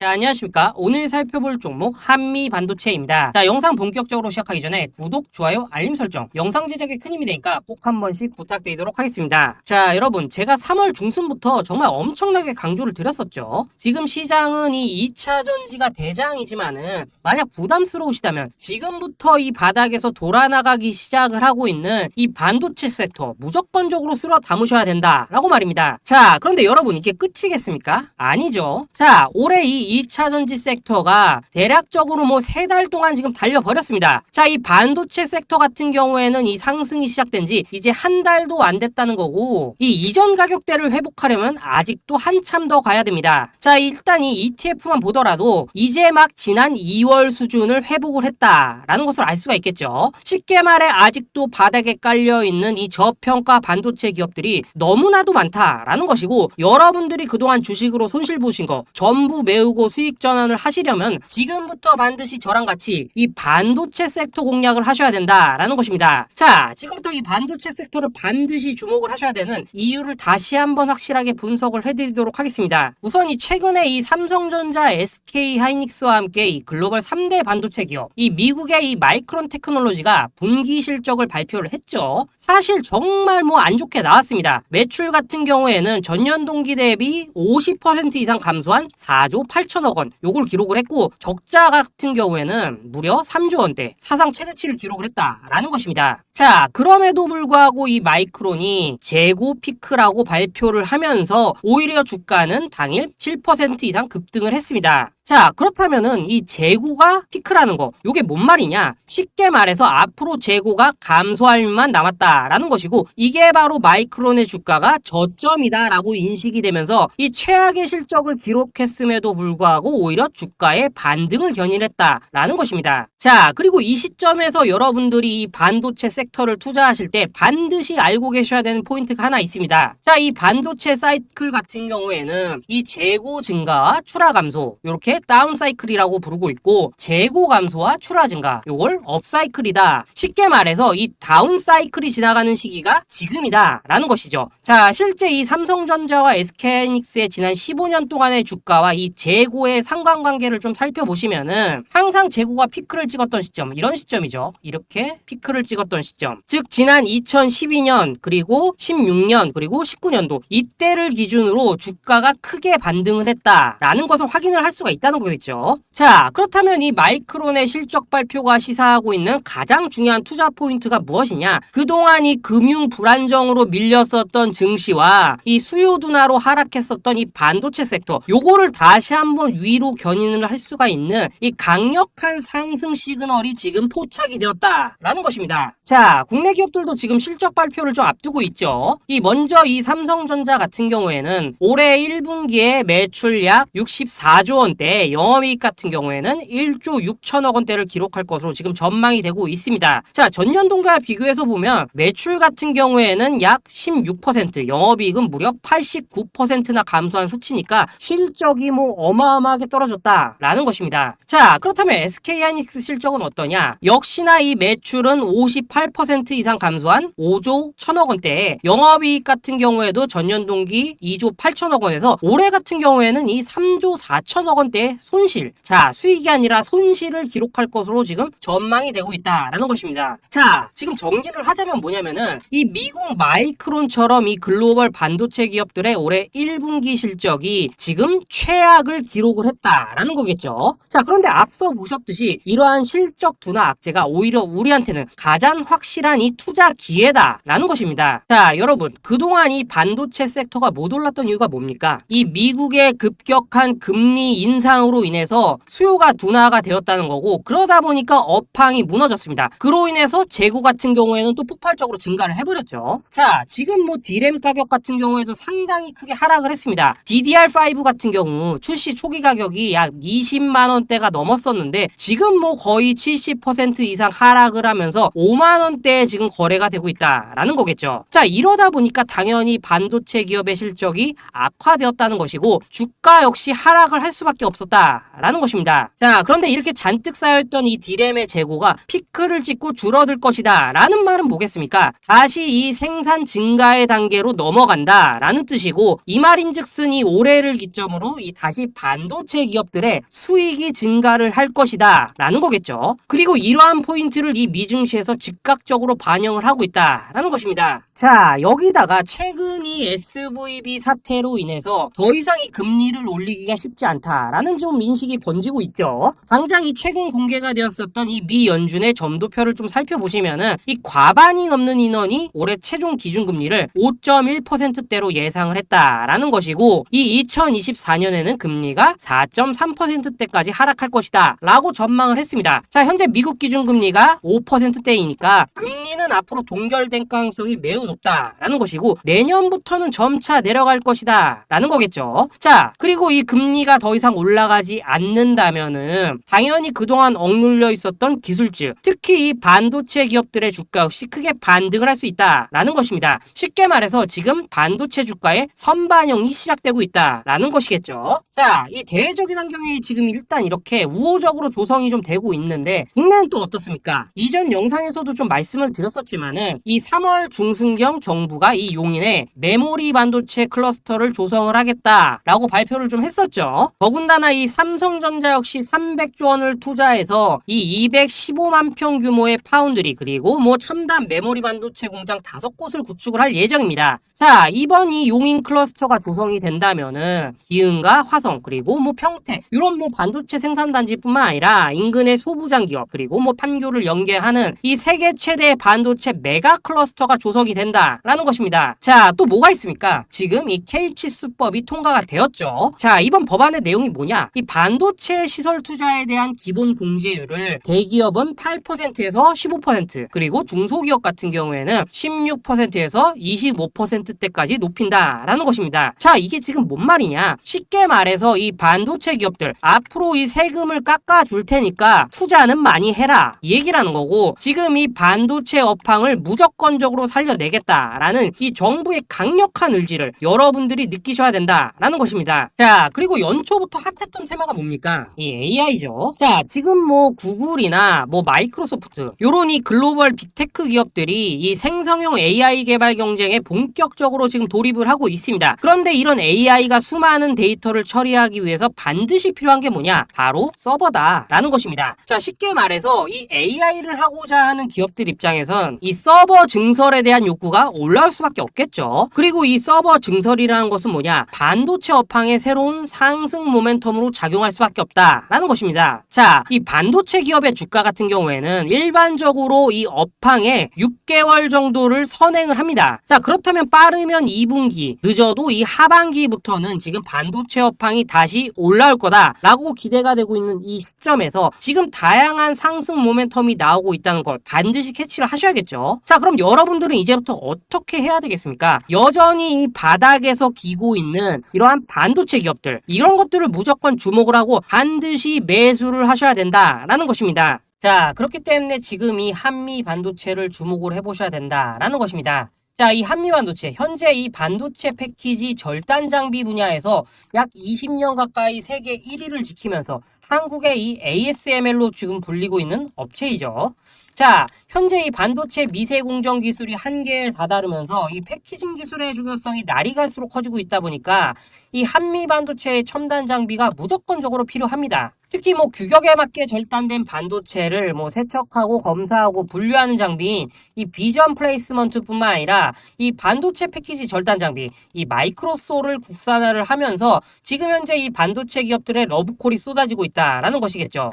자, 안녕하십니까. 오늘 살펴볼 종목 한미반도체입니다. 자, 영상 본격적으로 시작하기 전에 구독, 좋아요, 알림 설정, 영상 제작에 큰 힘이 되니까 꼭 한 번씩 부탁드리도록 하겠습니다. 자, 여러분, 제가 3월 중순부터 정말 엄청나게 강조를 드렸었죠. 지금 시장은 이 2차 전지가 대장이지만은 만약 부담스러우시다면 지금부터 이 바닥에서 돌아나가기 시작을 하고 있는 이 반도체 섹터 무조건적으로 쓸어 담으셔야 된다라고 말입니다. 자, 그런데 여러분, 이게 끝이겠습니까? 아니죠. 자, 올해 이 2차 전지 섹터가 대략적으로 뭐 3달 동안 지금 달려버렸습니다. 자, 이 반도체 섹터 같은 경우에는 이 상승이 시작된 지 이제 한 달도 안 됐다는 거고, 이 이전 가격대를 회복하려면 아직도 한참 더 가야 됩니다. 자, 일단 이 ETF만 보더라도 이제 막 지난 2월 수준을 회복을 했다라는 것을 알 수가 있겠죠. 쉽게 말해 아직도 바닥에 깔려있는 이 저평가 반도체 기업들이 너무나도 많다라는 것이고, 여러분들이 그동안 주식으로 손실 보신 거 전부 메우고 수익 전환을 하시려면 지금부터 반드시 저랑 같이 이 반도체 섹터 공략을 하셔야 된다라는 것입니다. 자, 지금부터 이 반도체 섹터를 반드시 주목을 하셔야 되는 이유를 다시 한번 확실하게 분석을 해드리도록 하겠습니다. 우선 이 최근에 이 삼성전자, SK 하이닉스와 함께 이 글로벌 3대 반도체 기업, 이 미국의 이 마이크론 테크놀로지가 분기 실적을 발표를 했죠. 사실 정말 뭐 안 좋게 나왔습니다. 매출 같은 경우에는 전년 동기 대비 50% 이상 감소한 4조 8천억 원, 요걸 기록을 했고, 적자 같은 경우에는 무려 3조 원대, 사상 최대치를 기록을 했다라는 것입니다. 자, 그럼에도 불구하고 이 마이크론이 재고 피크라고 발표를 하면서 오히려 주가는 당일 7% 이상 급등을 했습니다. 자, 그렇다면은 이 재고가 피크라는 거, 요게 뭔 말이냐? 쉽게 말해서 앞으로 재고가 감소할 일만 남았다라는 것이고, 이게 바로 마이크론의 주가가 저점이다라고 인식이 되면서 이 최악의 실적을 기록했음에도 불구하고 오히려 주가의 반등을 견인했다라는 것입니다. 자, 그리고 이 시점에서 여러분들이 이 반도체 섹터를 투자하실 때 반드시 알고 계셔야 되는 포인트가 하나 있습니다. 자, 이 반도체 사이클 같은 경우에는 이 재고 증가와 출하 감소, 요렇게 다운 사이클이라고 부르고 있고, 재고 감소와 출하 증가, 요걸 업 사이클이다. 쉽게 말해서 이 다운 사이클이 지나가는 시기가 지금이다 라는 것이죠. 자, 실제 이 삼성전자와 SK하이닉스의 지난 15년 동안의 주가와 이 재고의 상관관계를 좀 살펴보시면은 항상 재고가 피크를 찍었던 시점, 이런 시점이죠. 이렇게 피크를 찍었던 시점, 즉 지난 2012년 그리고 16년 그리고 19년도 이때를 기준으로 주가가 크게 반등을 했다라는 것을 확인을 할 수가 있다는 거겠죠. 자, 그렇다면 이 마이크론의 실적 발표가 시사하고 있는 가장 중요한 투자 포인트가 무엇이냐? 그동안 이 금융 불안정으로 밀렸었던 증시와 이 수요 둔화로 하락했었던 이 반도체 섹터, 요거를 다시 한번 위로 견인을 할 수가 있는 이 강력한 상승 시그널이 지금 포착이 되었다라는 것입니다. 자, 국내 기업들도 지금 실적 발표를 좀 앞두고 있죠. 먼저 이 삼성전자 같은 경우에는 올해 1분기에 매출 약 64조 원대, 영업이익 같은 경우에는 1조 6천억 원대를 기록할 것으로 지금 전망이 되고 있습니다. 자, 전년 동기와 비교해서 보면 매출 같은 경우에는 약 16%, 영업이익은 무려 89%나 감소한 수치니까 실적이 뭐 어마어마하게 떨어졌다라는 것입니다. 자, 그렇다면 SK하이닉스 실적은 어떠냐? 역시나 이 매출은 58% 이상 감소한 5조 1천억 원대에, 영업이익 같은 경우에도 전년 동기 2조 8천억 원에서 올해 같은 경우에는 이 3조 4천억 원대의 손실, 자, 수익이 아니라 손실을 기록할 것으로 지금 전망이 되고 있다라는 것입니다. 자, 지금 정리를 하자면 뭐냐면은 이 미국 마이크론처럼 이 글로벌 반도체 기업들의 올해 1분기 실적이 지금 최악을 기록을 했다라는 거겠죠. 자, 그런데 앞서 보셨듯이 이러한 실적 둔화 악재가 오히려 우리한테는 가장 확실한 이 투자 기회다라는 것입니다. 자, 여러분, 그동안 이 반도체 섹터가 못 올랐던 이유가 뭡니까? 이 미국의 급격한 금리 인상으로 인해서 수요가 둔화가 되었다는 거고, 그러다 보니까 업황이 무너졌습니다. 그로 인해서 재고 같은 경우에는 또 폭발적으로 증가를 해버렸죠. 자, 지금 뭐 D램 가격 같은 경우에도 상당히 크게 하락을 했습니다. DDR5 같은 경우 출시 초기 가격이 약 20만 원대가 넘었었는데 지금 뭐 거의 70% 이상 하락을 하면서 5만 원대에 지금 거래가 되고 있다라는 거겠죠. 자, 이러다 보니까 당연히 반도체 기업의 실적이 악화되었다는 것이고, 주가 역시 하락을 할 수밖에 없었다라는 것입니다. 자, 그런데 이렇게 잔뜩 쌓여있던 이 D램의 재고가 피크를 찍고 줄어들 것이다 라는 말은 뭐겠습니까? 다시 이 생산 증가의 단계 단계로 넘어간다라는 뜻이고, 이 말인즉슨 이 올해를 기점으로 이 다시 반도체 기업들의 수익이 증가를 할 것이다라는 거겠죠. 그리고 이러한 포인트를 이 미증시에서 즉각적으로 반영을 하고 있다라는 것입니다. 자, 여기다가 최근 이 SVB 사태로 인해서 더 이상 이 금리를 올리기가 쉽지 않다라는 좀 인식이 번지고 있죠. 당장 이 최근 공개가 되었었던 이 미 연준의 점도표를 좀 살펴보시면은 이 과반이 넘는 인원이 올해 최종 기준금리를 5.1%대로 예상을 했다라는 것이고, 이 2024년에는 금리가 4.3%대까지 하락할 것이다 라고 전망을 했습니다. 자, 현재 미국 기준금리가 5%대이니까 금리는 앞으로 동결될 가능성이 매우 높다라는 것이고, 내년부터는 점차 내려갈 것이다 라는 거겠죠. 자, 그리고 이 금리가 더 이상 올라가지 않는다면은 당연히 그동안 억눌려 있었던 기술주, 특히 이 반도체 기업들의 주가 역시 크게 반등을 할 수 있다라는 것입니다. 쉽게 말해서 지금 반도체 주가의 선반영이 시작되고 있다라는 것이겠죠. 자, 이 대외적인 환경이 지금 일단 이렇게 우호적으로 조성이 좀 되고 있는데, 국내는 또 어떻습니까? 이전 영상에서도 좀 말씀을 드렸었지만은 이 3월 중순경 정부가 이 용인에 메모리 반도체 클러스터를 조성을 하겠다라고 발표를 좀 했었죠. 더군다나 이 삼성전자 역시 300조 원을 투자해서 이 215만 평 규모의 파운드리, 그리고 뭐 첨단 메모리 반도체 공장 5곳을 구축을 할 예정입니다. 자, 이번 이 용인 클러스터가 조성이 된다면은 기흥과 화성, 그리고 뭐 평택, 이런 뭐 반도체 생산단지뿐만 아니라 인근의 소부장 기업, 그리고 뭐 판교를 연계하는 이 세계 최대 반도체 메가 클러스터가 조성이 된다라는 것입니다. 자, 또 뭐가 있습니까? 지금 이 K치수법이 통과가 되었죠. 자, 이번 법안의 내용이 뭐냐? 이 반도체 시설 투자에 대한 기본 공제율을 대기업은 8%에서 15%, 그리고 중소기업 같은 경우에는 16%에서 25%대까지 높인다라는 것입니다. 자, 이게 지금 뭔 말이냐? 쉽게 말해서 이 반도체 기업들 앞으로 이 세금을 깎아줄 테니까 투자는 많이 해라, 이 얘기라는 거고, 지금 이 반도체 업황을 무조건적으로 살려내겠다라는 이 정부의 강력한 의지를 여러분들이 느끼셔야 된다라는 것입니다. 자, 그리고 연초부터 핫했던 테마가 뭡니까? 이 AI죠. 자, 지금 뭐 구글이나 뭐 마이크로소프트, 요런 이 글로벌 빅테크 기업들이 이 생성형 AI 개발 경쟁에 본격적으로 지금 돌입을 하고 있습니다. 그런데 이런 AI가 수많은 데이터를 처리하기 위해서 반드시 필요한 게 뭐냐? 바로 서버다라는 것입니다. 자, 쉽게 말해서 이 AI를 하고자 하는 기업들 입장에선 이 서버 증설에 대한 욕구가 올라올 수밖에 없겠죠. 그리고 이 서버 증설이라는 것은 뭐냐? 반도체 업황의 새로운 상승 모멘텀으로 작용할 수밖에 없다라는 것입니다. 자, 이 반도체 기업의 주가 같은 경우에는 일반적으로 이 업황의 6개월 정도를 선행을 합니다. 자, 그렇다면 빠르면 2분기, 늦어도 이 하반기부터는 지금 반도체 업황이 다시 올라올 거다라고 기대가 되고 있는 이 시점에서 지금 다양한 상승 모멘텀이 나오고 있다는 것 반드시 캐치를 하셔야겠죠. 자, 그럼 여러분들은 이제부터 어떻게 해야 되겠습니까? 여전히 이 바닥에서 기고 있는 이러한 반도체 기업들, 이런 것들을 무조건 주목을 하고 반드시 매수를 하셔야 된다라는 것입니다. 자, 그렇기 때문에 지금 이 한미 반도체를 주목을 해보셔야 된다라는 것입니다. 자, 이 한미반도체, 현재 이 반도체 패키지 절단 장비 분야에서 약 20년 가까이 세계 1위를 지키면서 한국의 이 ASML로 지금 불리고 있는 업체이죠. 자, 현재 이 반도체 미세 공정 기술이 한계에 다다르면서 이 패키징 기술의 중요성이 날이 갈수록 커지고 있다 보니까 이 한미 반도체의 첨단 장비가 무조건적으로 필요합니다. 특히 뭐 규격에 맞게 절단된 반도체를 뭐 세척하고 검사하고 분류하는 장비인 이 비전 플레이스먼트뿐만 아니라 이 반도체 패키지 절단 장비, 이 마이크로소를 국산화를 하면서 지금 현재 이 반도체 기업들의 러브콜이 쏟아지고 있다라는 것이겠죠.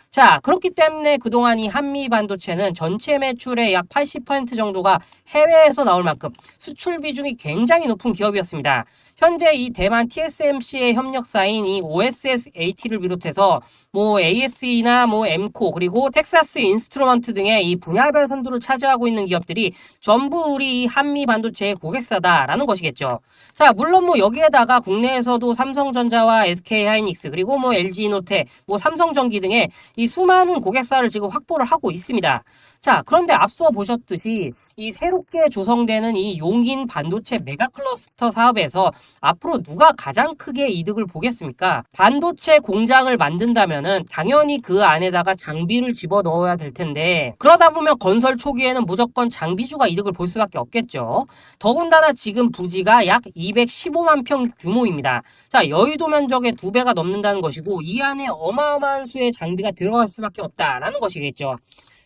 자, 그렇기 때문에 그동안 이 한미 반도체는 전체 매출의 약 80% 정도가 해외에서 나올 만큼 수출 비중이 굉장히 높은 기업이었습니다. 현재 이 대만 TSMC의 협력사인 이 OSS-AT를 비롯해서 뭐 ASE나 뭐 엠코, 그리고 텍사스 인스트루먼트 등의 이 분야별 선두를 차지하고 있는 기업들이 전부 우리 한미 반도체의 고객사다라는 것이겠죠. 자, 물론 뭐 여기에다가 국내에서도 삼성전자와 SK하이닉스, 그리고 뭐 LG노텍, 뭐 삼성전기 등의 이 수많은 고객사를 지금 확보를 하고 있습니다. 자, 그런데 앞서 보셨듯이 이 새롭게 조성되는 이 용인 반도체 메가클러스터 사업에서 앞으로 누가 가장 크게 이득을 보겠습니까? 반도체 공장을 만든다면은 당연히 그 안에다가 장비를 집어넣어야 될 텐데 그러다 보면 건설 초기에는 무조건 장비주가 이득을 볼 수밖에 없겠죠. 더군다나 지금 부지가 약 215만 평 규모입니다. 자, 여의도 면적의 2배가 넘는다는 것이고 이 안에 어마어마한 수의 장비가 들어갈 수밖에 없다라는 것이겠죠.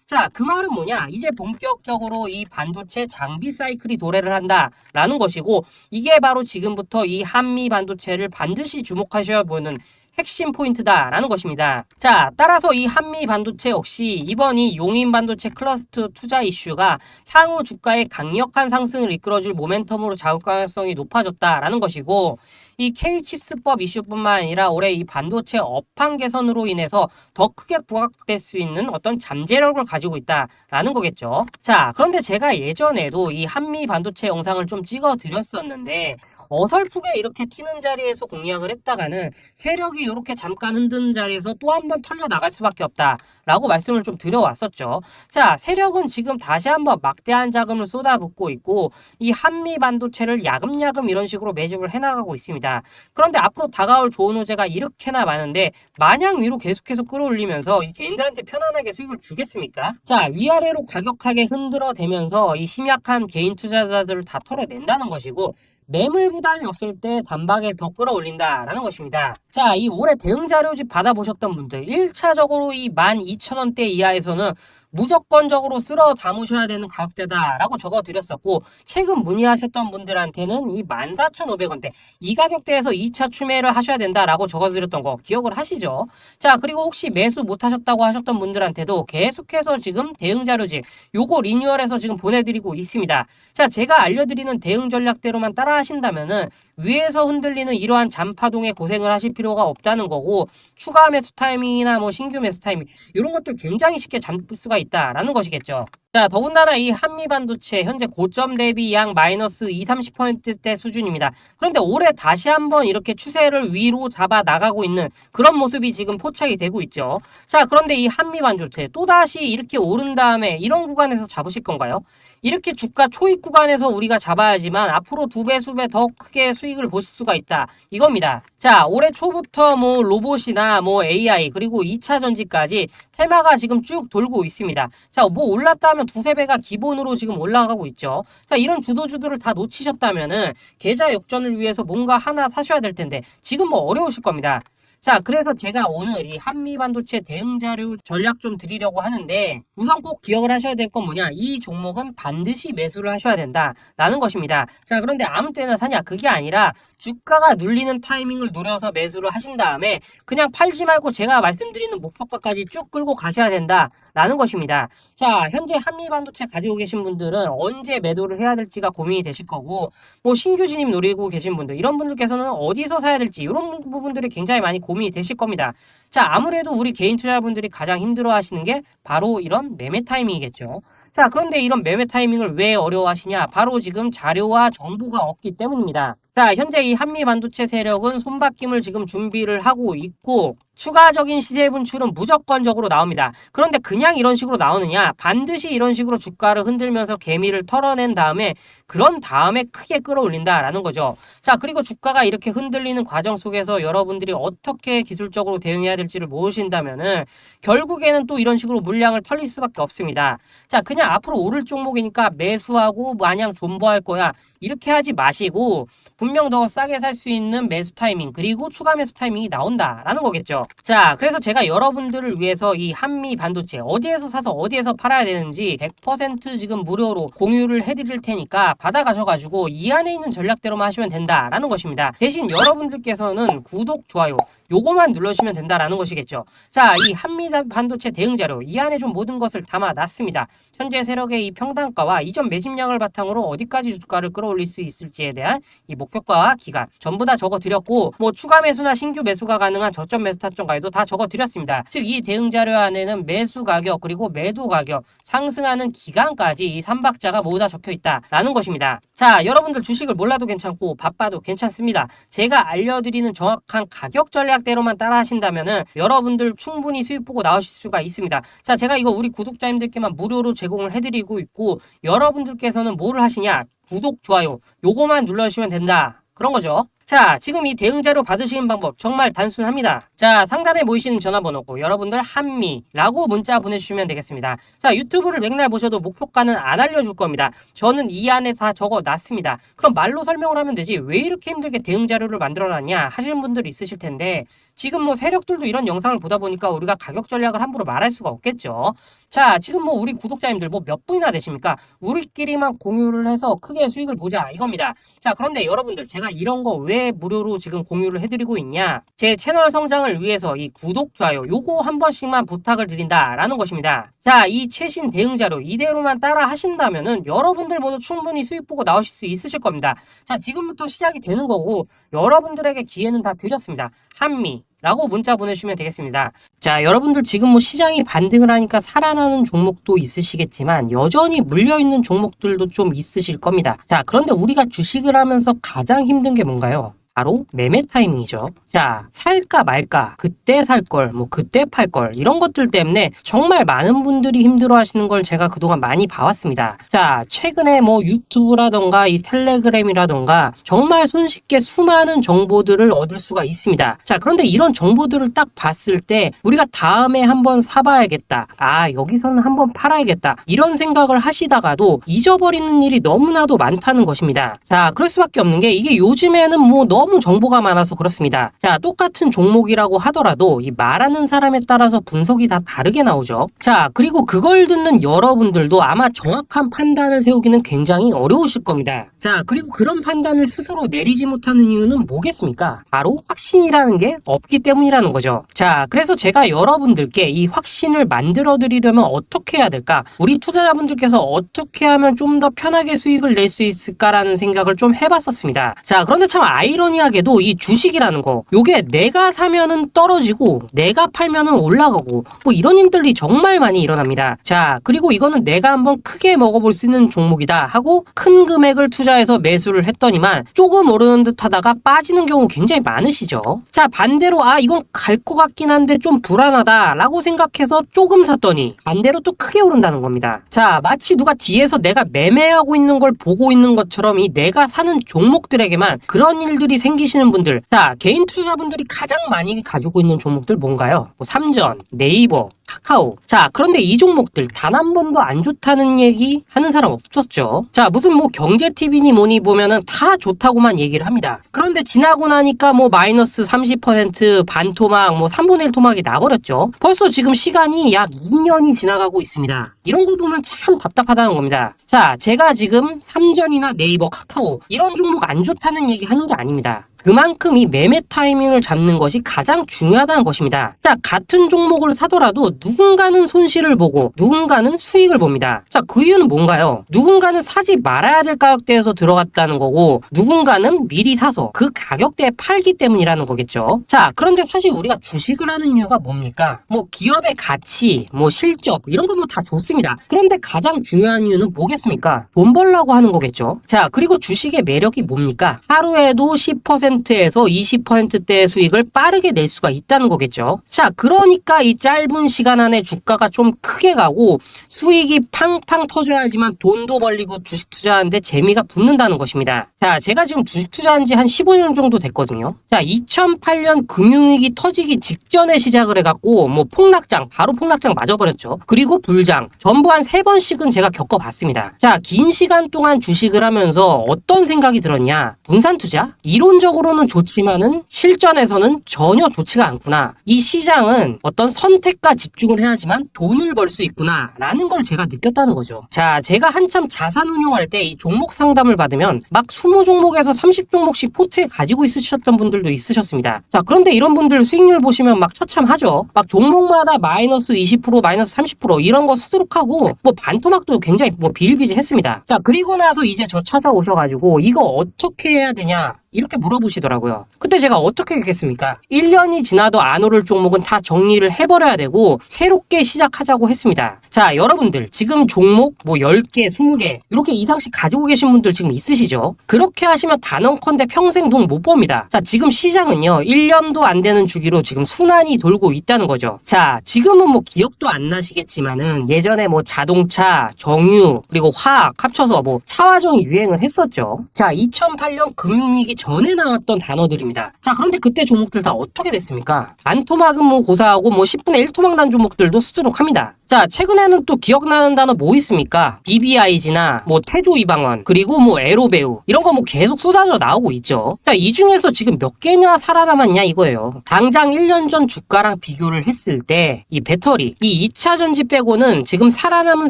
자, 그 말은 뭐냐? 이제 본격적으로 이 반도체 장비 사이클이 도래를 한다라는 것이고 이게 바로 지금부터 이 한미 반도체를 반드시 주목하셔야 보는 핵심 포인트다라는 것입니다. 자, 따라서 이 한미 반도체 역시 이번 이 용인 반도체 클러스터 투자 이슈가 향후 주가의 강력한 상승을 이끌어줄 모멘텀으로 잡을 가능성이 높아졌다라는 것이고 이 K칩스법 이슈뿐만 아니라 올해 이 반도체 업황 개선으로 인해서 더 크게 부각될 수 있는 어떤 잠재력을 가지고 있다라는 거겠죠. 자, 그런데 제가 예전에도 이 한미 반도체 영상을 좀 찍어 드렸었는데 어설프게 이렇게 튀는 자리에서 공략을 했다가는 세력이 이렇게 잠깐 흔드는 자리에서 또 한 번 털려 나갈 수밖에 없다라고 말씀을 좀 드려왔었죠. 자, 세력은 지금 다시 한번 막대한 자금을 쏟아붓고 있고 이 한미 반도체를 야금야금 이런 식으로 매집을 해나가고 있습니다. 그런데 앞으로 다가올 좋은 호재가 이렇게나 많은데 마냥 위로 계속해서 끌어올리면서 이 개인들한테 편안하게 수익을 주겠습니까? 자, 위아래로 과격하게 흔들어대면서 이 심약한 개인 투자자들을 다 털어낸다는 것이고 매물 부담이 없을 때 단박에 더 끌어올린다라는 것입니다. 자, 이 올해 대응 자료집 받아보셨던 분들 1차적으로 이 12,000원대 이하에서는 무조건적으로 쓸어 담으셔야 되는 가격대다라고 적어드렸었고 최근 문의하셨던 분들한테는 이 14,500원대 이 가격대에서 2차 추매를 하셔야 된다라고 적어드렸던 거 기억을 하시죠? 자, 그리고 혹시 매수 못하셨다고 하셨던 분들한테도 계속해서 지금 대응 자료집 요거 리뉴얼해서 지금 보내드리고 있습니다. 자, 제가 알려드리는 대응 전략대로만 따라 하신다면은 위에서 흔들리는 이러한 잔파동에 고생을 하실 필요가 없다는 거고 추가 매수 타이밍이나 뭐 신규 매수 타이밍 이런 것들 굉장히 쉽게 잡을 수가 있다라는 것이겠죠. 자, 더군다나 이 한미 반도체 현재 고점 대비 약 마이너스 20-30%대 수준입니다. 그런데 올해 다시 한번 이렇게 추세를 위로 잡아 나가고 있는 그런 모습이 지금 포착이 되고 있죠. 자, 그런데 이 한미 반도체 또다시 이렇게 오른 다음에 이런 구간에서 잡으실 건가요? 이렇게 주가 초입 구간에서 우리가 잡아야지만 앞으로 2배, 수배 더 크게 수익을 보실 수가 있다. 이겁니다. 자, 올해 초부터 뭐 로봇이나 뭐 AI 그리고 2차 전지까지 테마가 지금 쭉 돌고 있습니다. 자, 뭐 올랐다 하면 2-3배가 기본으로 지금 올라가고 있죠. 자, 이런 주도주들을 다 놓치셨다면은 계좌 역전을 위해서 뭔가 하나 사셔야 될 텐데 지금 뭐 어려우실 겁니다. 자, 그래서 제가 오늘 이 한미 반도체 대응 자료 전략 좀 드리려고 하는데 우선 꼭 기억을 하셔야 될 건 뭐냐? 이 종목은 반드시 매수를 하셔야 된다라는 것입니다. 자, 그런데 아무 때나 사냐? 그게 아니라 주가가 눌리는 타이밍을 노려서 매수를 하신 다음에 그냥 팔지 말고 제가 말씀드리는 목표가까지 쭉 끌고 가셔야 된다라는 것입니다. 자, 현재 한미 반도체 가지고 계신 분들은 언제 매도를 해야 될지가 고민이 되실 거고 뭐 신규 진입 노리고 계신 분들 이런 분들께서는 어디서 사야 될지 이런 부분들이 굉장히 많이 고민이 되실 겁니다. 자, 아무래도 우리 개인 투자자분들이 가장 힘들어 하시는 게 바로 이런 매매 타이밍이겠죠. 자, 그런데 이런 매매 타이밍을 왜 어려워하시냐? 바로 지금 자료와 정보가 없기 때문입니다. 자, 현재 이 한미 반도체 세력은 손바뀜을 지금 준비를 하고 있고 추가적인 시세 분출은 무조건적으로 나옵니다. 그런데 그냥 이런 식으로 나오느냐? 반드시 이런 식으로 주가를 흔들면서 개미를 털어낸 다음에 그런 다음에 크게 끌어올린다라는 거죠. 자, 그리고 주가가 이렇게 흔들리는 과정 속에서 여러분들이 어떻게 기술적으로 대응해야 될지를 모르신다면은 결국에는 또 이런 식으로 물량을 털릴 수밖에 없습니다. 자, 그냥 앞으로 오를 종목이니까 매수하고 마냥 존버할 거야. 이렇게 하지 마시고 분명 더 싸게 살 수 있는 매수 타이밍 그리고 추가 매수 타이밍이 나온다라는 거겠죠. 자, 그래서 제가 여러분들을 위해서 이 한미 반도체 어디에서 사서 어디에서 팔아야 되는지 100% 지금 무료로 공유를 해드릴 테니까 받아가셔가지고 이 안에 있는 전략대로만 하시면 된다라는 것입니다. 대신 여러분들께서는 구독, 좋아요 요거만 눌러주시면 된다라는 것이겠죠. 자, 이 한미 반도체 대응 자료 이 안에 좀 모든 것을 담아놨습니다. 현재 세력의 이 평단가와 이전 매집량을 바탕으로 어디까지 주가를 끌어올릴 수 있을지에 대한 이 목표가와 기간 전부 다 적어드렸고 뭐 추가 매수나 신규 매수가 가능한 저점 매수 타점가에도 다 적어드렸습니다. 즉 이 대응 자료 안에는 매수 가격 그리고 매도 가격 상승하는 기간까지 이 3박자가 모두 다 적혀 있다라는 것입니다. 자, 여러분들 주식을 몰라도 괜찮고 바빠도 괜찮습니다. 제가 알려드리는 정확한 가격 전략대로만 따라 하신다면은 여러분들 충분히 수익 보고 나오실 수가 있습니다. 자, 제가 이거 우리 구독자님들께만 무료로 제공을 해드리고 있고 여러분들께서는 뭐를 하시냐? 구독, 좋아요 요거만 눌러주시면 된다. 그런 거죠. 자, 지금 이 대응자료 받으시는 방법 정말 단순합니다. 자, 상단에 보이시는 전화번호고 여러분들 한미라고 문자 보내주시면 되겠습니다. 자, 유튜브를 맥날 보셔도 목표가는 안 알려줄 겁니다. 저는 이 안에 다 적어놨습니다. 그럼 말로 설명을 하면 되지 왜 이렇게 힘들게 대응자료를 만들어놨냐 하시는 분들이 있으실 텐데 지금 뭐 세력들도 이런 영상을 보다 보니까 우리가 가격 전략을 함부로 말할 수가 없겠죠. 자, 지금 뭐 우리 구독자님들 뭐 몇 분이나 되십니까? 우리끼리만 공유를 해서 크게 수익을 보자 이겁니다. 자, 그런데 여러분들 제가 이런 거 왜 무료로 지금 공유를 해드리고 있냐? 제 채널 성장을 위해서 이 구독, 좋아요 요거 한 번씩만 부탁을 드린다라는 것입니다. 자, 이 최신 대응 자료 이대로만 따라 하신다면은 여러분들 모두 충분히 수익 보고 나오실 수 있으실 겁니다. 자, 지금부터 시작이 되는 거고 여러분들에게 기회는 다 드렸습니다. 한미라고 문자 보내주시면 되겠습니다. 자, 여러분들 지금 뭐 시장이 반등을 하니까 살아나는 종목도 있으시겠지만 여전히 물려있는 종목들도 좀 있으실 겁니다. 자, 그런데 우리가 주식을 하면서 가장 힘든 게 뭔가요? 바로 매매 타이밍이죠. 자, 살까 말까, 그때 살 걸, 뭐 그때 팔 걸, 이런 것들 때문에 정말 많은 분들이 힘들어 하시는 걸 제가 그동안 많이 봐왔습니다. 자, 최근에 뭐 유튜브라던가 이 텔레그램이라던가 정말 손쉽게 수많은 정보들을 얻을 수가 있습니다. 자, 그런데 이런 정보들을 딱 봤을 때 우리가 다음에 한번 사봐야겠다. 아, 여기서는 한번 팔아야겠다. 이런 생각을 하시다가도 잊어버리는 일이 너무나도 많다는 것입니다. 자, 그럴 수밖에 없는 게 이게 요즘에는 뭐 너무 정보가 많아서 그렇습니다. 자, 똑같은 종목이라고 하더라도 이 말하는 사람에 따라서 분석이 다 다르게 나오죠. 자, 그리고 그걸 듣는 여러분들도 아마 정확한 판단을 세우기는 굉장히 어려우실 겁니다. 자, 그리고 그런 판단을 스스로 내리지 못하는 이유는 뭐겠습니까? 바로 확신이라는 게 없기 때문이라는 거죠. 자, 그래서 제가 여러분들께 이 확신을 만들어 드리려면 어떻게 해야 될까? 우리 투자자분들께서 어떻게 하면 좀 더 편하게 수익을 낼 수 있을까라는 생각을 좀 해봤었습니다. 자, 그런데 참 아이러니하게도 이 주식이라는 거 요게 내가 사면은 떨어지고 내가 팔면은 올라가고 뭐 이런 일들이 정말 많이 일어납니다. 자, 그리고 이거는 내가 한번 크게 먹어볼 수 있는 종목이다 하고 큰 금액을 투자해서 매수를 했더니만 조금 오르는 듯 하다가 빠지는 경우 굉장히 많으시죠. 자, 반대로 아 이건 갈 것 같긴 한데 좀 불안하다 라고 생각해서 조금 샀더니 반대로 또 크게 오른다는 겁니다. 자, 마치 누가 뒤에서 내가 매매하고 있는 걸 보고 있는 것처럼 이 내가 사는 종목들에게만 그런 일들이 생기시는 분들, 자, 개인 투자분들이 가장 많이 가지고 있는 종목들 뭔가요? 뭐 삼전, 네이버, 카카오. 자, 그런데 이 종목들 단 한 번도 안 좋다는 얘기 하는 사람 없었죠. 자, 무슨 뭐 경제TV니 뭐니 보면은 다 좋다고만 얘기를 합니다. 그런데 지나고 나니까 뭐 마이너스 30% 반토막 뭐 3분의 1 토막이 나버렸죠. 벌써 지금 시간이 약 2년이 지나가고 있습니다. 이런 거 보면 참 답답하다는 겁니다. 자, 제가 지금 삼전이나 네이버, 카카오 이런 종목 안 좋다는 얘기 하는 게 아닙니다. 그만큼 이 매매 타이밍을 잡는 것이 가장 중요하다는 것입니다. 자, 같은 종목을 사더라도 누군가는 손실을 보고 누군가는 수익을 봅니다. 자, 그 이유는 뭔가요? 누군가는 사지 말아야 될 가격대에서 들어갔다는 거고 누군가는 미리 사서 그 가격대에 팔기 때문이라는 거겠죠. 자, 그런데 사실 우리가 주식을 하는 이유가 뭡니까? 뭐 기업의 가치, 뭐 실적 이런 거 뭐 다 좋습니다. 그런데 가장 중요한 이유는 뭐겠습니까? 돈 벌라고 하는 거겠죠. 자, 그리고 주식의 매력이 뭡니까? 하루에도 10%에서 20%대의 수익을 빠르게 낼 수가 있다는 거겠죠. 자, 그러니까 이 짧은 시간 안에 주가가 좀 크게 가고 수익이 팡팡 터져야지만 돈도 벌리고 주식 투자하는데 재미가 붙는다는 것입니다. 자, 제가 지금 주식 투자한 지 한 15년 정도 됐거든요. 자, 2008년 금융위기 터지기 직전에 시작을 해갖고 뭐 폭락장, 바로 폭락장 맞아버렸죠. 그리고 불장, 전부 한 3번씩은 제가 겪어봤습니다. 자, 긴 시간 동안 주식을 하면서 어떤 생각이 들었냐? 분산 투자? 이론적으로는 좋지만은 실전에서는 전혀 좋지가 않구나. 이 시장은 어떤 선택과 집중을 해야지만 돈을 벌 수 있구나 라는 걸 제가 느꼈다는 거죠. 자, 제가 한참 자산 운용할 때 이 종목 상담을 받으면 막 20종목에서 30종목씩 포트에 가지고 있으셨던 분들도 있으셨습니다. 자, 그런데 이런 분들 수익률 보시면 막 처참하죠. 막 종목마다 마이너스 20%, 마이너스 30% 이런 거 수두룩하고 뭐 반토막도 굉장히 뭐 비일비재했습니다. 자, 그리고 나서 이제 저 찾아오셔가지고 이거 어떻게 해야 되냐 이렇게 물어보시더라고요. 그때 제가 어떻게 했겠습니까? 1년이 지나도 안 오를 종목은 다 정리를 해버려야 되고 새롭게 시작하자고 했습니다. 자, 여러분들 지금 종목 뭐 10개, 20개 이렇게 이상씩 가지고 계신 분들 지금 있으시죠? 그렇게 하시면 단언컨대 평생 돈 못 법니다. 자, 지금 시장은요 1년도 안 되는 주기로 지금 순환이 돌고 있다는 거죠. 자, 지금은 뭐 기억도 안 나시겠지만은 예전에 뭐 자동차, 정유 그리고 화학 합쳐서 뭐 차화정이 유행을 했었죠. 자, 2008년 금융위기 전에 나왔던 단어들입니다. 자, 그런데 그때 종목들 다 어떻게 됐습니까? 반토막은 뭐 고사하고 뭐 10분의 1 토막 난 종목들도 수두룩합니다. 자, 최근에는 또 기억나는 단어 뭐 있습니까? BBIG나 뭐 태조 이방원, 그리고 뭐 에로배우, 이런 거 뭐 계속 쏟아져 나오고 있죠. 자, 이 중에서 지금 몇 개나 살아남았냐 이거예요. 당장 1년 전 주가랑 비교를 했을 때 이 배터리, 이 2차 전지 빼고는 지금 살아남은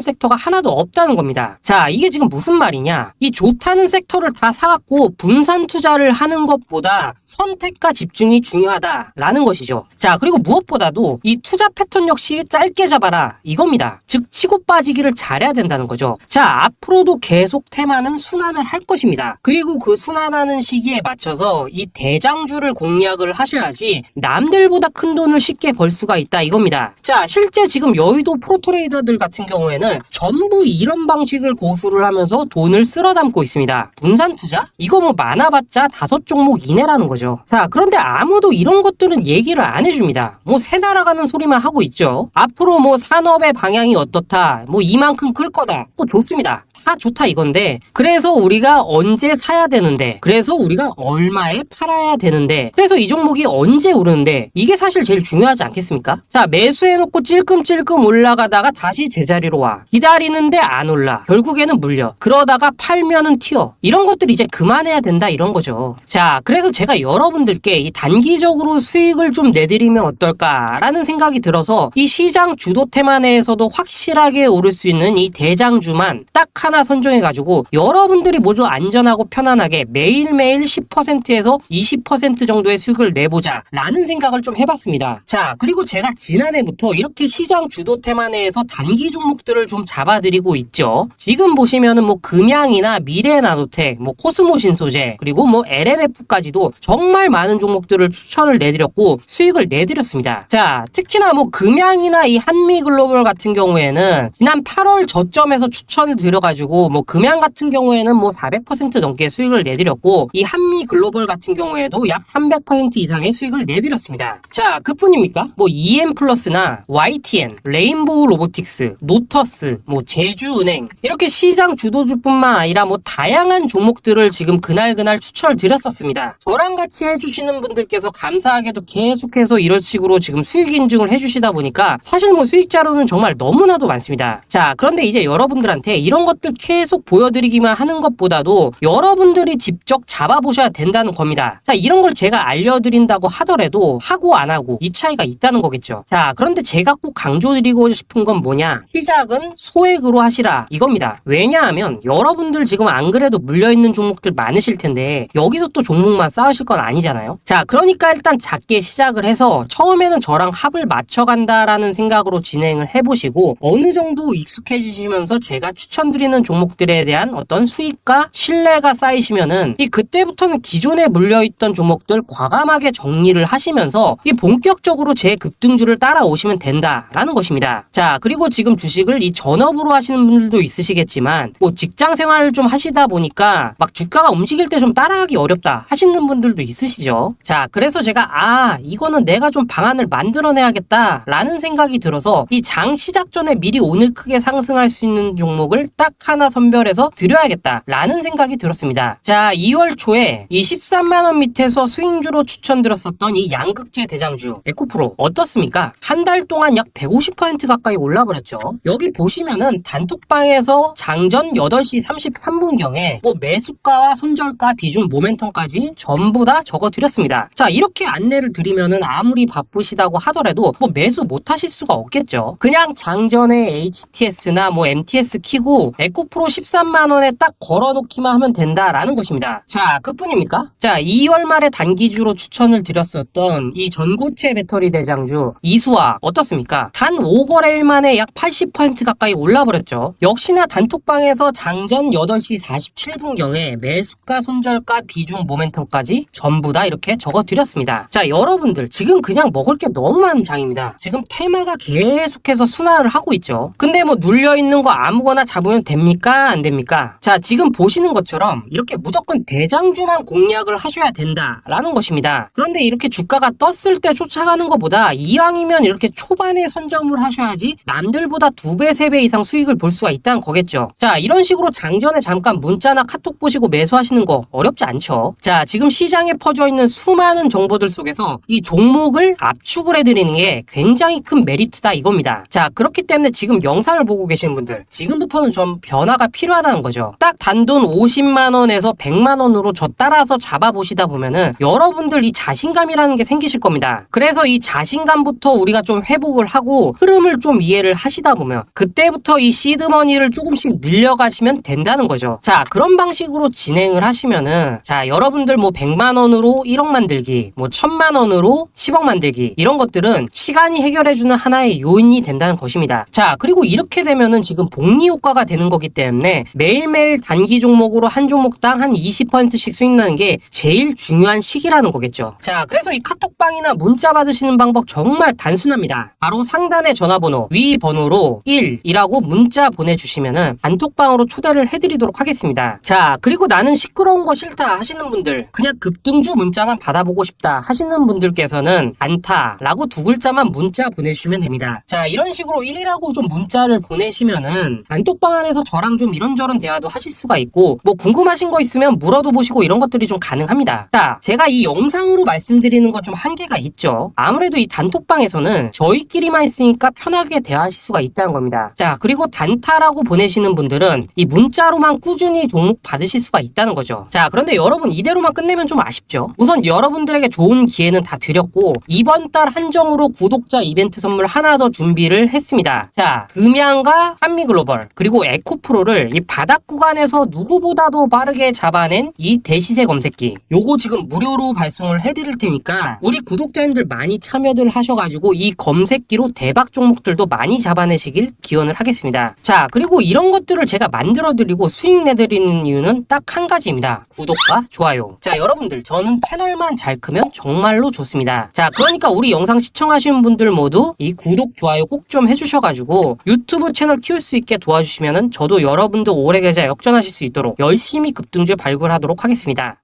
섹터가 하나도 없다는 겁니다. 자, 이게 지금 무슨 말이냐? 이 좋다는 섹터를 다 사갖고 분산 투자를 하는 것보다 선택과 집중이 중요하다라는 것이죠. 자, 그리고 무엇보다도 이 투자 패턴 역시 짧게 잡아라 이겁니다. 즉 치고 빠지기를 잘해야 된다는 거죠. 자, 앞으로도 계속 테마는 순환을 할 것입니다. 그리고 그 순환하는 시기에 맞춰서 이 대장주를 공략을 하셔야지 남들보다 큰 돈을 쉽게 벌 수가 있다 이겁니다. 자, 실제 지금 여의도 프로트레이더들 같은 경우에는 전부 이런 방식을 고수를 하면서 돈을 쓸어 담고 있습니다. 분산 투자? 이거 뭐 많아봤자 5종목 이내라는 거죠. 자, 그런데 아무도 이런 것들은 얘기를 안 해줍니다. 뭐 새 날아가는 소리만 하고 있죠. 앞으로 뭐 산업의 방향이 어떻다, 뭐 이만큼 클 거다, 뭐 좋습니다. 다 좋다 이건데, 그래서 우리가 언제 사야 되는데, 그래서 우리가 얼마에 팔아야 되는데, 그래서 이 종목이 언제 오르는데, 이게 사실 제일 중요하지 않겠습니까? 자, 매수해놓고 찔끔찔끔 올라가다가 다시 제자리로 와. 기다리는데 안 올라. 결국에는 물려. 그러다가 팔면은 튀어. 이런 것들 이제 그만해야 된다 이런 거죠. 자, 그래서 제가 여러분들께 이 단기적으로 수익을 좀 내드리면 어떨까라는 생각이 들어서 이 시장 주도 테마 내에서도 확실하게 오를 수 있는 이 대장주만 딱 하나 선정해가지고 여러분들이 모두 안전하고 편안하게 매일매일 10%에서 20% 정도의 수익을 내보자 라는 생각을 좀 해봤습니다. 자, 그리고 제가 지난해부터 이렇게 시장 주도 테마 내에서 단기 종목들을 좀 잡아드리고 있죠. 지금 보시면은 뭐 금양이나 미래나노텍, 뭐 코스모신소재, 그리고 뭐 LNF까지도 정말 많은 종목들을 추천을 내드렸고 수익을 내드렸습니다. 자, 특히나 뭐 금양이나 이 한미글로벌 같은 경우에는 지난 8월 저점에서 추천을 드려가지고 뭐 금양 같은 경우에는 뭐 400% 넘게 수익을 내드렸고 이 한미글로벌 같은 경우에도 약 300% 이상의 수익을 내드렸습니다. 자, 그뿐입니까? 뭐 EM플러스나 YTN, 레인보우 로보틱스, 노터스, 뭐 제주은행, 이렇게 시장 주도주뿐만 아니라 뭐 다양한 종목들을 지금 그날 추천을 드렸었습니다. 저랑 같이 해주시는 분들께서 감사하게도 계속해서 이런 식으로 지금 수익 인증을 해주시다 보니까 사실 뭐 수익 자료는 정말 너무나도 많습니다. 자, 그런데 이제 여러분들한테 이런 것들 계속 보여드리기만 하는 것보다도 여러분들이 직접 잡아보셔야 된다는 겁니다. 자, 이런 걸 제가 알려드린다고 하더라도 하고 안 하고 이 차이가 있다는 거겠죠. 자, 그런데 제가 꼭 강조드리고 싶은 건 뭐냐? 시작은 소액으로 하시라 이겁니다. 왜냐하면 여러분들 지금 안 그래도 물려있는 종목들 많으실 텐데 여기서 또 종목만 쌓으실 건 아니잖아요. 자, 그러니까 일단 작게 시작을 해서 처음에는 저랑 합을 맞춰간다라는 생각으로 진행을 해보시고 어느 정도 익숙해지시면서 제가 추천드리는 종목들에 대한 어떤 수익과 신뢰가 쌓이시면은 이 그때부터는 기존에 물려있던 종목들 과감하게 정리를 하시면서 이 본격적으로 제 급등주를 따라오시면 된다라는 것입니다. 자, 그리고 지금 주식을 이 전업으로 하시는 분들도 있으시겠지만 뭐 직장 생활을 좀 하시다 보니까 막 주가가 움직일 때 좀 따라가기 어렵다 하시는 분들도 있으시죠. 자, 그래서 제가 이거는 내가 좀 방안을 만들어내야겠다 라는 생각이 들어서 이 장 시작 전에 미리 오늘 크게 상승할 수 있는 종목을 딱 하나 선별해서 드려야겠다 라는 생각이 들었습니다. 자, 2월 초에 이 13만원 밑에서 스윙주로 추천드렸었던 이 양극재 대장주 에코프로 어떻습니까? 한 달 동안 약 150% 가까이 올라버렸죠. 여기 보시면은 단톡방에서 장전 8시 33분경에 뭐 매수가와 손절가 비중 모멘텀까지 전부 다 적어드렸습니다. 자, 이렇게 안내를 드리면은 아무리 바쁘시다고 하더라도 뭐 매수 못 하실 수가 없겠죠. 그냥 장전에 HTS나 뭐 MTS 키고 에코프로 13만원에 딱 걸어놓기만 하면 된다라는 것입니다. 자, 그뿐입니까? 자, 2월 말에 단기주로 추천을 드렸었던 이 전고체 배터리 대장주 이수아 어떻습니까? 단 5거래일 만에 약 80% 가까이 올라버렸죠. 역시나 단톡방에서 장전 8시 47분경에 매수가 손절가 비중 모멘텀까지 전부 다 이렇게 적어드렸습니다. 자, 여러분들 지금 그냥 먹을 게 너무 많은 장입니다. 지금 테마가 계속해서 상태에서 순환을 하고 있죠. 근데 뭐 눌려있는 거 아무거나 잡으면 됩니까? 안 됩니까? 자, 지금 보시는 것처럼 이렇게 무조건 대장주만 공략을 하셔야 된다라는 것입니다. 그런데 이렇게 주가가 떴을 때 쫓아가는 것보다 이왕이면 이렇게 초반에 선점을 하셔야지 남들보다 2배, 3배 이상 수익을 볼 수가 있다는 거겠죠. 자, 이런 식으로 장전에 잠깐 문자나 카톡 보시고 매수하시는 거 어렵지 않죠. 자, 지금 시장에 퍼져 있는 수많은 정보들 속에서 이 종목을 압축을 해드리는 게 굉장히 큰 메리트다 이겁니다. 자, 그렇기 때문에 지금 영상을 보고 계신 분들 지금부터는 좀 변화가 필요하다는 거죠. 딱 단돈 50만원에서 100만원으로 저 따라서 잡아보시다 보면은 여러분들 이 자신감이라는 게 생기실 겁니다. 그래서 이 자신감부터 우리가 좀 회복을 하고 흐름을 좀 이해를 하시다 보면 그때부터 이 시드머니를 조금씩 늘려가시면 된다는 거죠. 자, 그런 방식으로 진행을 하시면은 자, 여러분들 뭐 100만원으로 1억 만들기, 뭐 1000만원으로 10억 만들기 이런 것들은 시간이 해결해주는 하나의 요인이 된다는 것입니다. 자, 그리고 이렇게 되면은 지금 복리 효과가 되는 거기 때문에 매일매일 단기 종목으로 한 종목당 한 20%씩 수익 나는 게 제일 중요한 시기라는 거겠죠. 자, 그래서 이 카톡방이나 문자 받으시는 방법 정말 단순합니다. 바로 상단의 전화번호 위 번호로 1이라고 문자 보내주시면은 단톡방으로 초대를 해드리도록 하겠습니다. 자, 그리고 나는 시끄러운 거 싫다 하시는 분들, 그냥 급등주 문자만 받아보고 싶다 하시는 분들께서는 안타라고 2글자만 문자 보내주시면 됩니다. 자, 이런 식으로 1이라고 좀 문자를 보내시면은 단톡방 안에서 저랑 좀 이런저런 대화도 하실 수가 있고 뭐 궁금하신 거 있으면 물어도 보시고 이런 것들이 좀 가능합니다. 자, 제가 이 영상으로 말씀드리는 건 좀 한계가 있죠. 아무래도 이 단톡방에서는 저희끼리만 있으니까 편하게 대화하실 수가 있다는 겁니다. 자, 그리고 단타라고 보내시는 분들은 이 문자로만 꾸준히 종목 받으실 수가 있다는 거죠. 자, 그런데 여러분 이대로만 끝내면 좀 아쉽죠. 우선 여러분들에게 좋은 기회는 다 드렸고 이번 달 한정으로 구독자 이벤트 선물 하나 더 준비를 했습니다. 자, 금양과 한미글로벌 그리고 에코프로를 이 바닥 구간에서 누구보다도 빠르게 잡아낸 이 대시세 검색기 요거 지금 무료로 발송을 해드릴 테니까 우리 구독자님들 많이 참여들 하셔가지고 이 검색기로 대박 종목들도 많이 잡아내시길 기원을 하겠습니다. 자, 그리고 이런 것들을 제가 만들어드리고 수익 내드리는 이유는 딱 한 가지입니다. 구독과 좋아요. 자, 여러분들 저는 채널만 잘 크면 정말로 좋습니다. 자, 그러니까 우리 영상 시청하시는 분들 모두 이 구독, 좋아요 꼭 좀 해주셔가지고 유튜브 채널 키울 수 있게 도와주시면은 저도 여러분들 오래 계좌 역전하실 수 있도록 열심히 급등주 발굴하도록 하겠습니다.